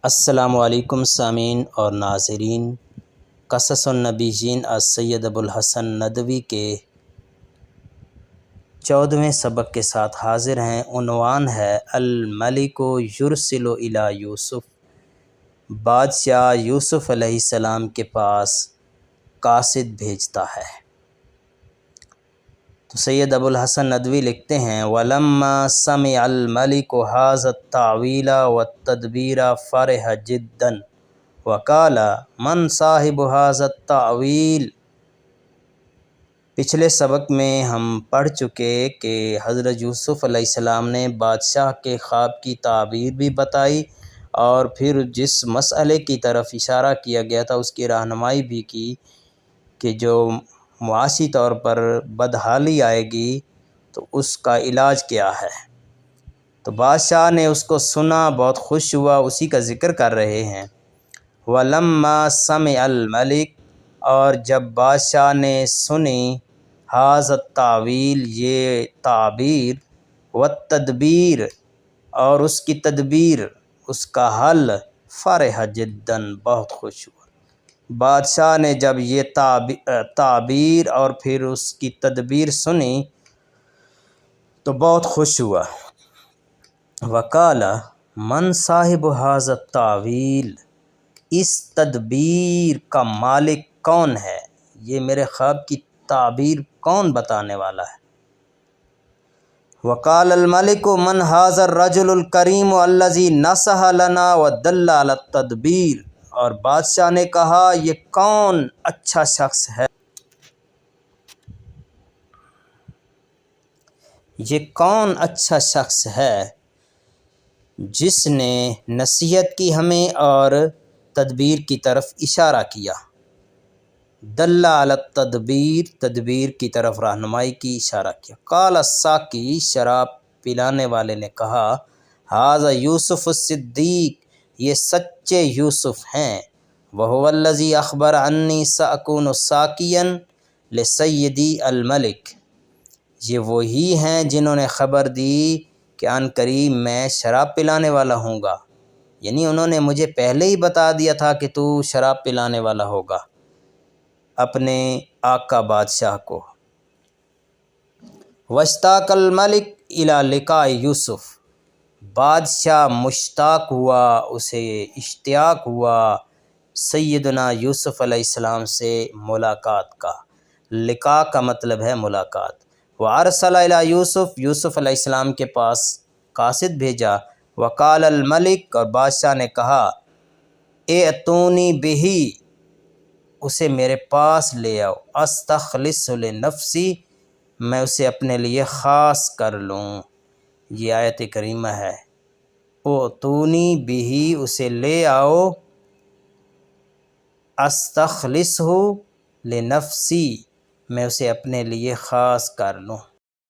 السلام علیکم سامعین اور ناظرین، قصص النبیین از سید ابوالحسن ندوی کے 14ویں سبق کے ساتھ حاضر ہیں۔ عنوان ہے الملک یرسل الی یوسف، بادشاہ یوسف علیہ السلام کے پاس قاصد بھیجتا ہے۔ تو سید ابوالحسن ندوی لکھتے ہیں وَلَمَّا سَمِعَ الْمَلِكُ هَذَا التَّأْوِيلَ وَالتَّدْبِيرَ فَرِحَ جِدًّا وَقَالَ مَنْ صَاحِبُ هَذَا التَّأْوِيلِ۔ پچھلے سبق میں ہم پڑھ چکے کہ حضرت یوسف علیہ السلام نے بادشاہ کے خواب کی تعبیر بھی بتائی اور پھر جس مسئلے کی طرف اشارہ کیا گیا تھا اس کی رہنمائی بھی کی کہ جو معاشی طور پر بدحالی آئے گی تو اس کا علاج کیا ہے۔ تو بادشاہ نے اس کو سنا، بہت خوش ہوا، اسی کا ذکر کر رہے ہیں۔ وَلَمَّا سَمِعَ الْمَلِكُ، اور جب بادشاہ نے سنی هَذَا التَّأْوِيلَ، یہ تعبیر، وَالتَّدْبِيرَ، اور اس کی تدبیر، اس کا حل، فَرِحَ جِدًّا، بہت خوش ہوا۔ بادشاہ نے جب یہ تعبیر اور پھر اس کی تدبیر سنی تو بہت خوش ہوا۔ وَقَالَ مَنْ صَاحِبُ هَذَا التَّأْوِيلِ، اس تدبیر کا مالک کون ہے، یہ میرے خواب کی تعبیر کون بتانے والا ہے۔ وَقَالَ الْمَلِكُ مَنْ هَذَا الرَّجُلُ الْكَرِيمُ الَّذِي نَصَحَ لَنَا وَدَلَّ عَلَى التَّدْبِيرِ، اور بادشاہ نے کہا یہ کون اچھا شخص ہے، یہ کون اچھا شخص ہے جس نے نصیحت کی ہمیں اور تدبیر کی طرف اشارہ کیا۔ دل علی التدبیر، تدبیر کی طرف رہنمائی کی، اشارہ کیا۔ قال الساقی، شراب پلانے والے نے کہا ھذا یوسف الصدیق، یہ سچے یوسف ہیں۔ وہو الذی اخبر انی ساکون ساقیا لسیدی الملک، یہ وہی ہیں جنہوں نے خبر دی کہ عن قریب میں شراب پلانے والا ہوں گا، یعنی انہوں نے مجھے پہلے ہی بتا دیا تھا کہ تو شراب پلانے والا ہوگا اپنے آقا بادشاہ کو۔ واشتاق الملک الی لقاء یوسف، بادشاہ مشتاق ہوا، اسے اشتیاق ہوا سیدنا یوسف علیہ السلام سے ملاقات کا۔ لقاء کا مطلب ہے ملاقات۔ وارسل الی یوسف، یوسف علیہ السلام کے پاس قاصد بھیجا۔ وقال الملک، اور بادشاہ نے کہا ائتونی بہ، اسے میرے پاس لے آؤ، استخلصہ لنفسی، میں اسے اپنے لیے خاص کر لوں۔ یہ آیت کریمہ ہے۔ ائتونی بہ، اسے لے آؤ، استخلصہ لنفسی، میں اسے اپنے لیے خاص کر لوں۔